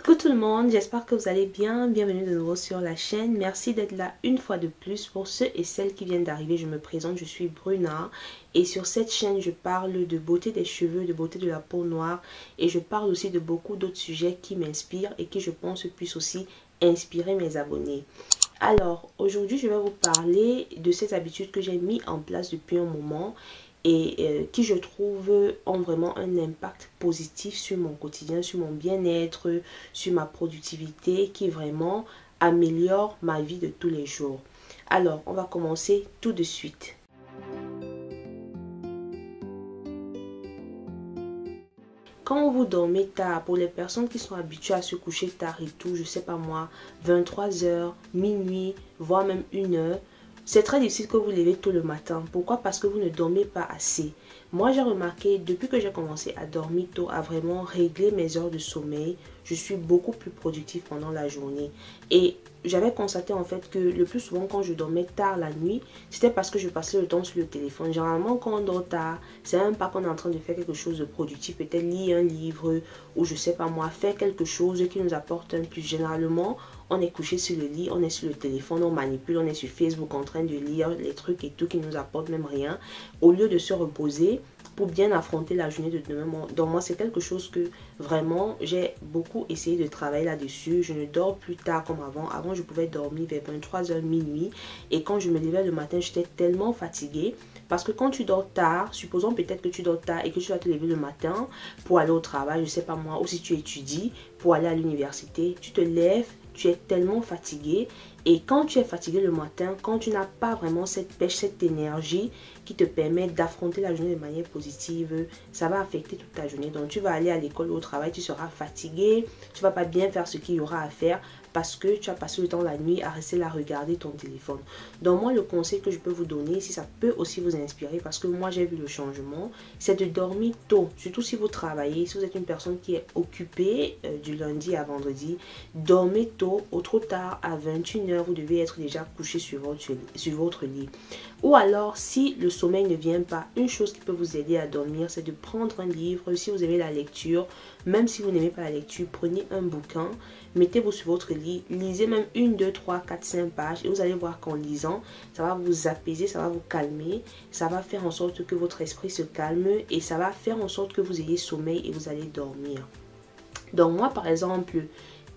Coucou tout le monde, j'espère que vous allez bien. Bienvenue de nouveau sur la chaîne. Merci d'être là une fois de plus. Pour ceux et celles qui viennent d'arriver, je me présente, je suis Bruna. Et sur cette chaîne, je parle de beauté des cheveux, de beauté de la peau noire. Et je parle aussi de beaucoup d'autres sujets qui m'inspirent et qui je pense puissent aussi inspirer mes abonnés. Alors, aujourd'hui, je vais vous parler de ces habitudes que j'ai mis en place depuis un moment et qui je trouve ont vraiment un impact positif sur mon quotidien, sur mon bien-être, sur ma productivité, qui vraiment améliore ma vie de tous les jours. Alors, on va commencer tout de suite. Quand vous dormez tard, pour les personnes qui sont habituées à se coucher tard et tout, je sais pas moi, 23h, minuit, voire même 1h, c'est très difficile que vous vous levez tôt le matin. Pourquoi? Parce que vous ne dormez pas assez. Moi, j'ai remarqué, depuis que j'ai commencé à dormir tôt, à vraiment régler mes heures de sommeil, je suis beaucoup plus productive pendant la journée. Et j'avais constaté en fait que le plus souvent quand je dormais tard la nuit, c'était parce que je passais le temps sur le téléphone. Généralement, quand on dort tard, c'est même pas qu'on est en train de faire quelque chose de productif, peut-être lire un livre ou je sais pas moi, faire quelque chose qui nous apporte un plus. Généralement, on est couché sur le lit, on est sur le téléphone, on manipule, on est sur Facebook en train de lire les trucs et tout qui nous apportent même rien. Au lieu de se reposer pour bien affronter la journée de demain. Donc moi, c'est quelque chose que vraiment, j'ai beaucoup essayé de travailler là-dessus. Je ne dors plus tard comme avant. Avant, je pouvais dormir vers 23h minuit. Et quand je me levais le matin, j'étais tellement fatiguée. Parce que quand tu dors tard, supposons peut-être que tu dors tard et que tu dois te lever le matin pour aller au travail, je sais pas moi, ou si tu étudies pour aller à l'université, tu te lèves, tu es tellement fatigué. Et quand tu es fatigué le matin, quand tu n'as pas vraiment cette pêche, cette énergie qui te permet d'affronter la journée de manière positive, ça va affecter toute ta journée. Donc tu vas aller à l'école ou au travail, tu seras fatigué, tu vas pas bien faire ce qu'il y aura à faire parce que tu as passé le temps la nuit à rester là à regarder ton téléphone. Donc moi, le conseil que je peux vous donner, si ça peut aussi vous inspirer, parce que moi j'ai vu le changement, c'est de dormir tôt. Surtout si vous travaillez, si vous êtes une personne qui est occupée du lundi à vendredi, dormez tôt. Au trop tard, à 21h, vous devez être déjà couché sur votre lit. Ou alors, si le sommeil ne vient pas, une chose qui peut vous aider à dormir, c'est de prendre un livre. Si vous aimez la lecture, même si vous n'aimez pas la lecture, prenez un bouquin, mettez-vous sur votre lit, lisez même 1, 2, 3, 4, 5 pages et vous allez voir qu'en lisant, ça va vous apaiser, ça va vous calmer, ça va faire en sorte que votre esprit se calme et ça va faire en sorte que vous ayez sommeil et vous allez dormir. Donc moi, par exemple,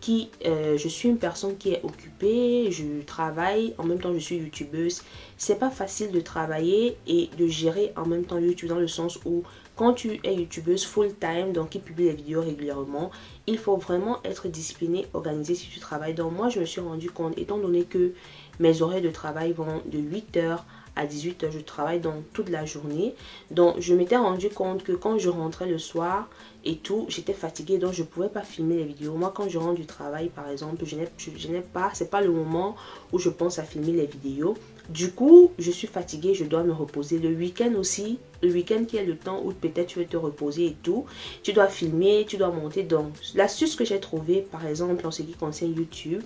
je suis une personne qui est occupée, je travaille, en même temps je suis youtubeuse. C'est pas facile de travailler et de gérer en même temps YouTube, dans le sens où quand tu es youtubeuse full time, donc qui publie des vidéos régulièrement, il faut vraiment être discipliné, organisé si tu travailles. Donc moi je me suis rendu compte, étant donné que mes horaires de travail vont de 8h à 18h, je travaille donc toute la journée. Donc je m'étais rendu compte que quand je rentrais le soir et tout, j'étais fatiguée, donc je ne pouvais pas filmer les vidéos. Moi, quand je rentre du travail, par exemple, c'est pas le moment où je pense à filmer les vidéos. Du coup, je suis fatiguée, je dois me reposer. Le week-end aussi, le week-end qui est le temps où peut-être tu veux te reposer et tout, tu dois filmer, tu dois monter. Donc l'astuce que j'ai trouvée, par exemple, en ce qui concerne YouTube,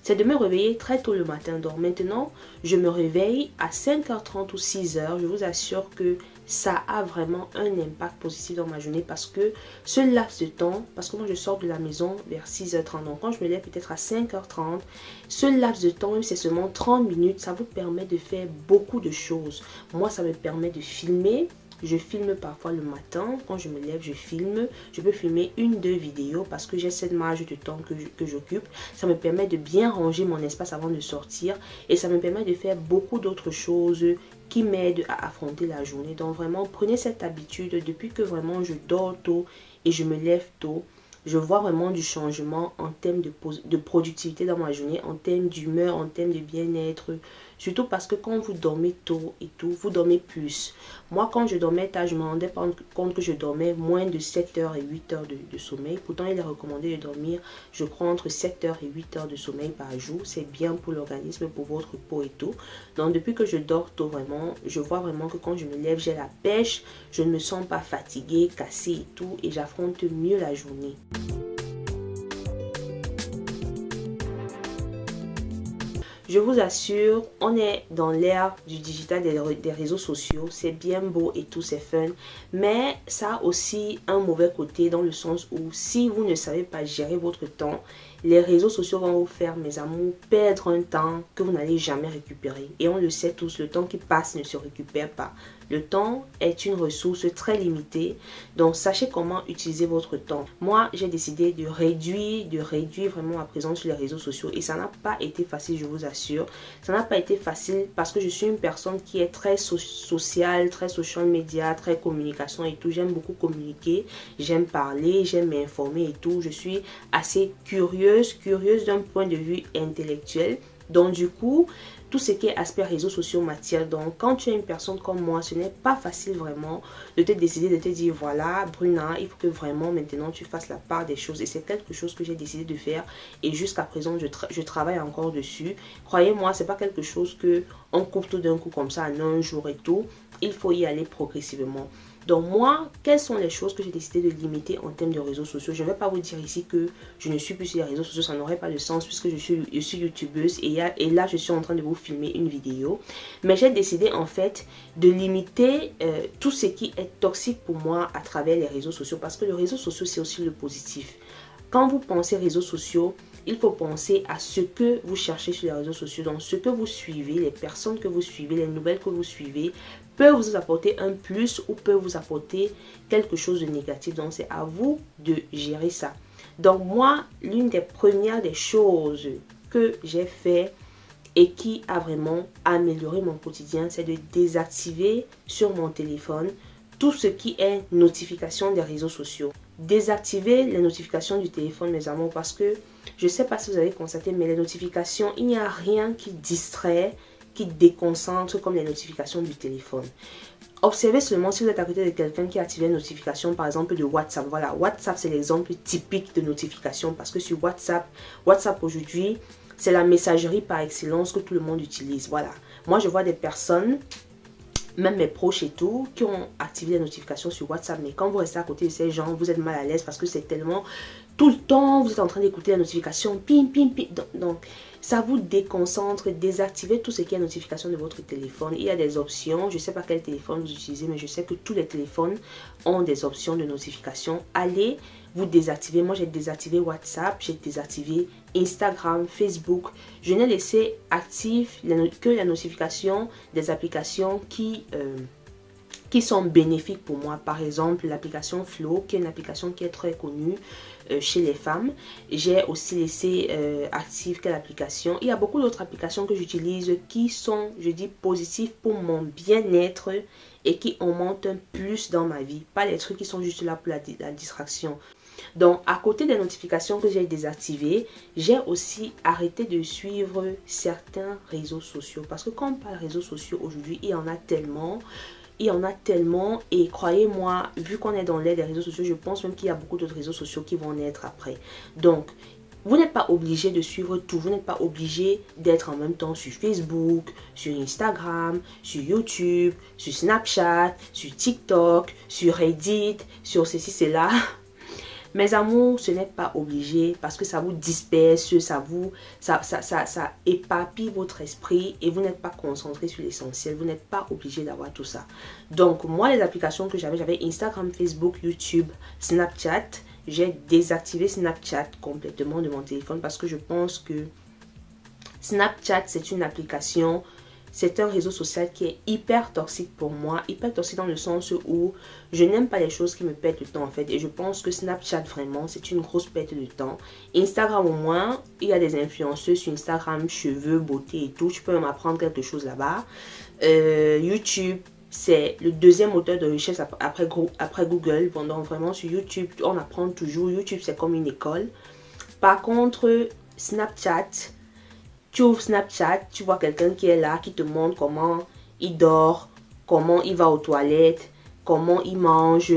c'est de me réveiller très tôt le matin. Donc maintenant, je me réveille à 5h30 ou 6h. Je vous assure que ça a vraiment un impact positif dans ma journée parce que ce laps de temps, parce que moi je sors de la maison vers 6h30. Donc quand je me lève peut-être à 5h30, ce laps de temps, même si c'est seulement 30 minutes, ça vous permet de faire beaucoup de choses. Moi, ça me permet de filmer. Je filme parfois le matin, quand je me lève, je filme. Je peux filmer 1, 2 vidéos parce que j'ai cette marge de temps que j'occupe. Ça me permet de bien ranger mon espace avant de sortir et ça me permet de faire beaucoup d'autres choses qui m'aident à affronter la journée. Donc vraiment, prenez cette habitude depuis que vraiment je dors tôt et je me lève tôt. Je vois vraiment du changement en termes de productivité dans ma journée, en termes d'humeur, en termes de bien-être. Surtout parce que quand vous dormez tôt et tout, vous dormez plus. Moi, quand je dormais tard, je me rendais pas compte que je dormais moins de 7h et 8h de sommeil. Pourtant, il est recommandé de dormir, je crois, entre 7h et 8h de sommeil par jour. C'est bien pour l'organisme, pour votre peau et tout. Donc, depuis que je dors tôt, vraiment, je vois vraiment que quand je me lève, j'ai la pêche. Je ne me sens pas fatiguée, cassée et tout. Et j'affronte mieux la journée. Je vous assure, on est dans l'ère du digital, des réseaux sociaux. C'est bien beau et tout, c'est fun. Mais ça a aussi un mauvais côté dans le sens où si vous ne savez pas gérer votre temps, les réseaux sociaux vont vous faire, mes amours, perdre un temps que vous n'allez jamais récupérer. Et on le sait tous, le temps qui passe ne se récupère pas. Le temps est une ressource très limitée, donc sachez comment utiliser votre temps. Moi, j'ai décidé de réduire vraiment ma présence sur les réseaux sociaux et ça n'a pas été facile, je vous assure. Ça n'a pas été facile parce que je suis une personne qui est très sociale, très social media, très communication et tout. J'aime beaucoup communiquer, j'aime parler, j'aime m'informer et tout. Je suis assez curieuse d'un point de vue intellectuel. Donc du coup, tout ce qui est aspect réseaux sociaux m'attire. Donc quand tu es une personne comme moi, ce n'est pas facile vraiment de te décider, de te dire voilà Bruna, il faut que vraiment maintenant tu fasses la part des choses. Et c'est quelque chose que j'ai décidé de faire et jusqu'à présent je travaille encore dessus. Croyez-moi, c'est pas quelque chose que on coupe tout d'un coup comme ça en un jour et tout. Il faut y aller progressivement. Donc moi, quelles sont les choses que j'ai décidé de limiter en termes de réseaux sociaux? Je ne vais pas vous dire ici que je ne suis plus sur les réseaux sociaux, ça n'aurait pas de sens puisque je suis youtubeuse et là je suis en train de vous filmer une vidéo. Mais j'ai décidé en fait de limiter tout ce qui est toxique pour moi à travers les réseaux sociaux parce que le réseau social c'est aussi le positif. Quand vous pensez réseaux sociaux, il faut penser à ce que vous cherchez sur les réseaux sociaux. Donc, ce que vous suivez, les personnes que vous suivez, les nouvelles que vous suivez, peuvent vous apporter un plus ou peuvent vous apporter quelque chose de négatif. Donc, c'est à vous de gérer ça. Donc, moi, l'une des premières des choses que j'ai fait et qui a vraiment amélioré mon quotidien, c'est de désactiver sur mon téléphone tout ce qui est notification des réseaux sociaux. Désactiver les notifications du téléphone, mes amours, parce que je ne sais pas si vous avez constaté, mais les notifications, il n'y a rien qui distrait, qui déconcentre comme les notifications du téléphone. Observez seulement si vous êtes à côté de quelqu'un qui a activé les notifications, par exemple de WhatsApp. Voilà, WhatsApp, c'est l'exemple typique de notification parce que sur WhatsApp aujourd'hui, c'est la messagerie par excellence que tout le monde utilise. Voilà, moi je vois des personnes, même mes proches et tout, qui ont activé les notifications sur WhatsApp. Mais quand vous restez à côté de ces gens, vous êtes mal à l'aise parce que c'est tellement... Tout le temps, vous êtes en train d'écouter la notification. Pim, pim, pim. Donc, ça vous déconcentre. Désactivez tout ce qui est notification de votre téléphone. Il y a des options. Je ne sais pas quel téléphone vous utilisez, mais je sais que tous les téléphones ont des options de notification. Allez vous désactiver. Moi, j'ai désactivé WhatsApp. J'ai désactivé Instagram, Facebook. Je n'ai laissé active que la notification des applications qui sont bénéfiques pour moi. Par exemple, l'application Flow, qui est une application qui est très connue chez les femmes. J'ai aussi laissé active quelle application. Il y a beaucoup d'autres applications que j'utilise qui sont, je dis, positives pour mon bien-être et qui augmentent un plus dans ma vie. Pas les trucs qui sont juste là pour la distraction. Donc, à côté des notifications que j'ai désactivées, j'ai aussi arrêté de suivre certains réseaux sociaux. Parce que quand on parle de réseaux sociaux aujourd'hui, il y en a tellement. Et croyez-moi, vu qu'on est dans l'ère des réseaux sociaux, je pense même qu'il y a beaucoup d'autres réseaux sociaux qui vont naître après. Donc, vous n'êtes pas obligé de suivre tout. Vous n'êtes pas obligé d'être en même temps sur Facebook, sur Instagram, sur YouTube, sur Snapchat, sur TikTok, sur Reddit, sur ceci, cela. Mes amours, ce n'est pas obligé parce que ça vous disperse, ça éparpille votre esprit et vous n'êtes pas concentré sur l'essentiel. Vous n'êtes pas obligé d'avoir tout ça. Donc, moi, les applications que j'avais Instagram, Facebook, YouTube, Snapchat. J'ai désactivé Snapchat complètement de mon téléphone parce que je pense que Snapchat, c'est une application... C'est un réseau social qui est hyper toxique pour moi. Hyper toxique dans le sens où je n'aime pas les choses qui me perdent le temps en fait. Et je pense que Snapchat vraiment c'est une grosse perte de temps. Instagram au moins, il y a des influenceuses sur Instagram, cheveux, beauté et tout. Tu peux même apprendre quelque chose là-bas. YouTube, c'est le deuxième moteur de recherche après Google. Bon, donc vraiment sur YouTube, on apprend toujours. YouTube c'est comme une école. Par contre, Snapchat... Tu ouvres Snapchat, tu vois quelqu'un qui est là, qui te montre comment il dort, comment il va aux toilettes, comment il mange,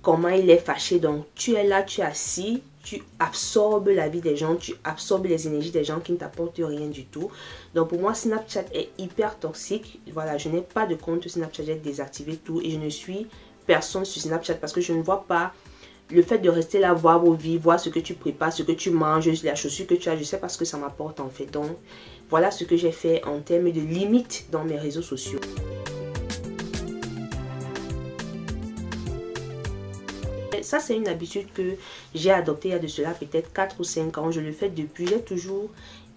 comment il est fâché. Donc, tu es là, tu es assis, tu absorbes la vie des gens, tu absorbes les énergies des gens qui ne t'apportent rien du tout. Donc, pour moi, Snapchat est hyper toxique. Voilà, je n'ai pas de compte Snapchat, j'ai désactivé tout et je ne suis personne sur Snapchat parce que je ne vois pas le fait de rester là, voir vos vies, voir ce que tu prépares, ce que tu manges, la chaussure que tu as, je sais pas ce que ça m'apporte en fait. Donc, voilà ce que j'ai fait en termes de limites dans mes réseaux sociaux. Ça, c'est une habitude que j'ai adoptée il y a de cela peut-être 4 ou 5 ans. Je le fais depuis. J'ai toujours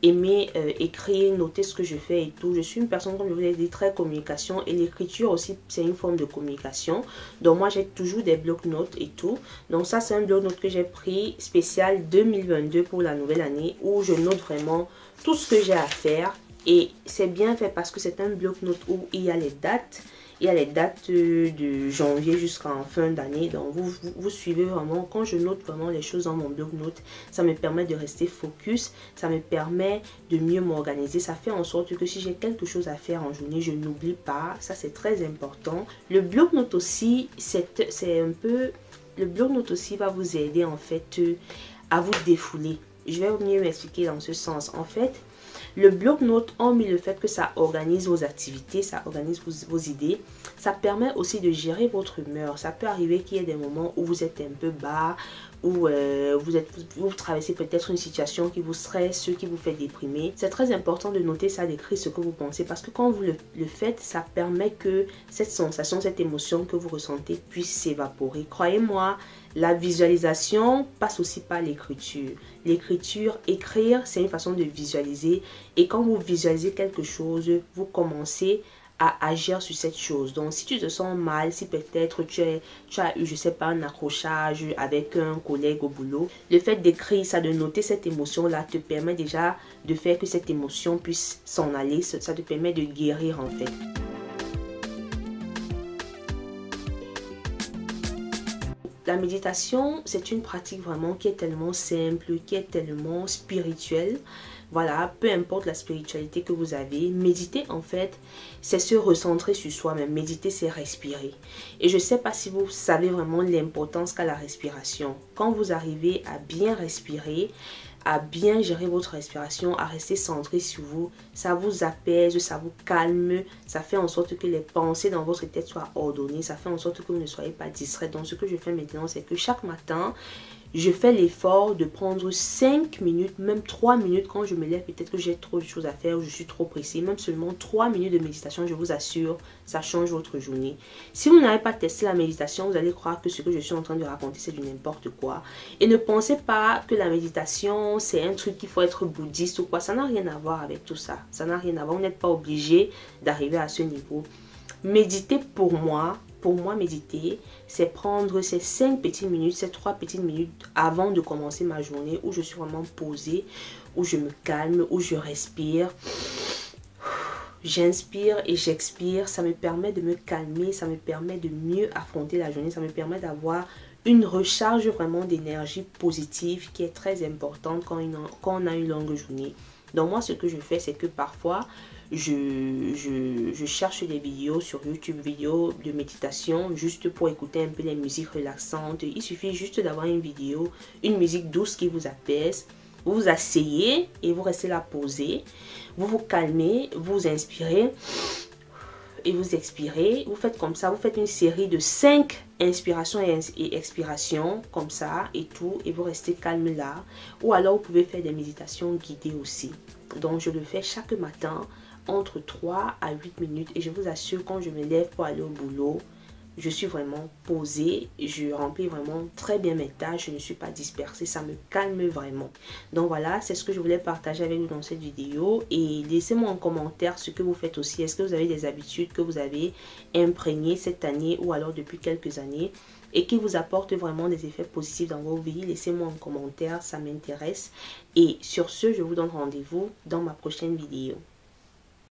aimé écrire, noter ce que je fais et tout. Je suis une personne, comme je vous l'ai dit, très communication. Et l'écriture aussi, c'est une forme de communication. Donc moi, j'ai toujours des blocs-notes et tout. Donc ça, c'est un bloc-notes que j'ai pris spécial 2022 pour la nouvelle année, où je note vraiment tout ce que j'ai à faire. Et c'est bien fait parce que c'est un bloc-notes où il y a les dates. Il y a les dates de janvier jusqu'en fin d'année. Donc, vous suivez vraiment. Quand je note vraiment les choses dans mon bloc-notes, ça me permet de rester focus. Ça me permet de mieux m'organiser. Ça fait en sorte que si j'ai quelque chose à faire en journée, je n'oublie pas. Ça, c'est très important. Le bloc-notes aussi, c'est un peu... Le bloc-notes aussi va vous aider en fait à vous défouler. Je vais mieux m'expliquer dans ce sens. En fait, le bloc-notes, hormis le fait que ça organise vos activités, ça organise vos idées, ça permet aussi de gérer votre humeur. Ça peut arriver qu'il y ait des moments où vous êtes un peu bas, où vous traversez peut-être une situation qui vous stresse, qui vous fait déprimer. C'est très important de noter ça, d'écrire ce que vous pensez, parce que quand vous le faites, ça permet que cette sensation, cette émotion que vous ressentez puisse s'évaporer. Croyez-moi, la visualisation passe aussi par l'écriture. L'écriture, écrire, c'est une façon de visualiser. Et quand vous visualisez quelque chose, vous commencez à agir sur cette chose. Donc, si tu te sens mal, si peut-être tu as eu, je sais pas, un accrochage avec un collègue au boulot, le fait d'écrire ça, de noter cette émotion-là, te permet déjà de faire que cette émotion puisse s'en aller. Ça te permet de guérir en fait. La méditation, c'est une pratique vraiment qui est tellement simple, qui est tellement spirituelle. Voilà, peu importe la spiritualité que vous avez, méditer en fait, c'est se recentrer sur soi-même. Méditer, c'est respirer. Et je ne sais pas si vous savez vraiment l'importance qu'a la respiration. Quand vous arrivez à bien respirer, à bien gérer votre respiration, à rester centré sur vous, ça vous apaise, ça vous calme, ça fait en sorte que les pensées dans votre tête soient ordonnées, ça fait en sorte que vous ne soyez pas distrait. Donc ce que je fais maintenant, c'est que chaque matin, je fais l'effort de prendre 5 minutes, même 3 minutes quand je me lève. Peut-être que j'ai trop de choses à faire ou je suis trop pressée. Même seulement 3 minutes de méditation, je vous assure, ça change votre journée. Si vous n'avez pas testé la méditation, vous allez croire que ce que je suis en train de raconter, c'est du n'importe quoi. Et ne pensez pas que la méditation, c'est un truc qu'il faut être bouddhiste ou quoi. Ça n'a rien à voir avec tout ça. Ça n'a rien à voir. Vous n'êtes pas obligé d'arriver à ce niveau. Méditer pour moi, méditer, c'est prendre ces 5 petites minutes, ces 3 petites minutes avant de commencer ma journée où je suis vraiment posée, où je me calme, où je respire. J'inspire et j'expire. Ça me permet de me calmer, ça me permet de mieux affronter la journée, ça me permet d'avoir une recharge vraiment d'énergie positive qui est très importante quand on a une longue journée. Donc moi, ce que je fais, c'est que parfois, je cherche des vidéos sur YouTube, vidéos de méditation, juste pour écouter un peu les musiques relaxantes. Il suffit juste d'avoir une vidéo, une musique douce qui vous apaise. Vous vous asseyez et vous restez là posé. Vous vous calmez, vous inspirez et vous expirez. Vous faites comme ça, vous faites une série de 5 inspirations et expirations comme ça et tout. Et vous restez calme là. Ou alors vous pouvez faire des méditations guidées aussi. Donc je le fais chaque matin entre 3 à 8 minutes. Et je vous assure, quand je me lève pour aller au boulot, je suis vraiment posée, je remplis vraiment très bien mes tâches, je ne suis pas dispersée, ça me calme vraiment. Donc voilà, c'est ce que je voulais partager avec vous dans cette vidéo. Et laissez-moi en commentaire ce que vous faites aussi. Est-ce que vous avez des habitudes que vous avez imprégnées cette année ou alors depuis quelques années et qui vous apportent vraiment des effets positifs dans vos vies? Laissez-moi en commentaire, ça m'intéresse. Et sur ce, je vous donne rendez-vous dans ma prochaine vidéo.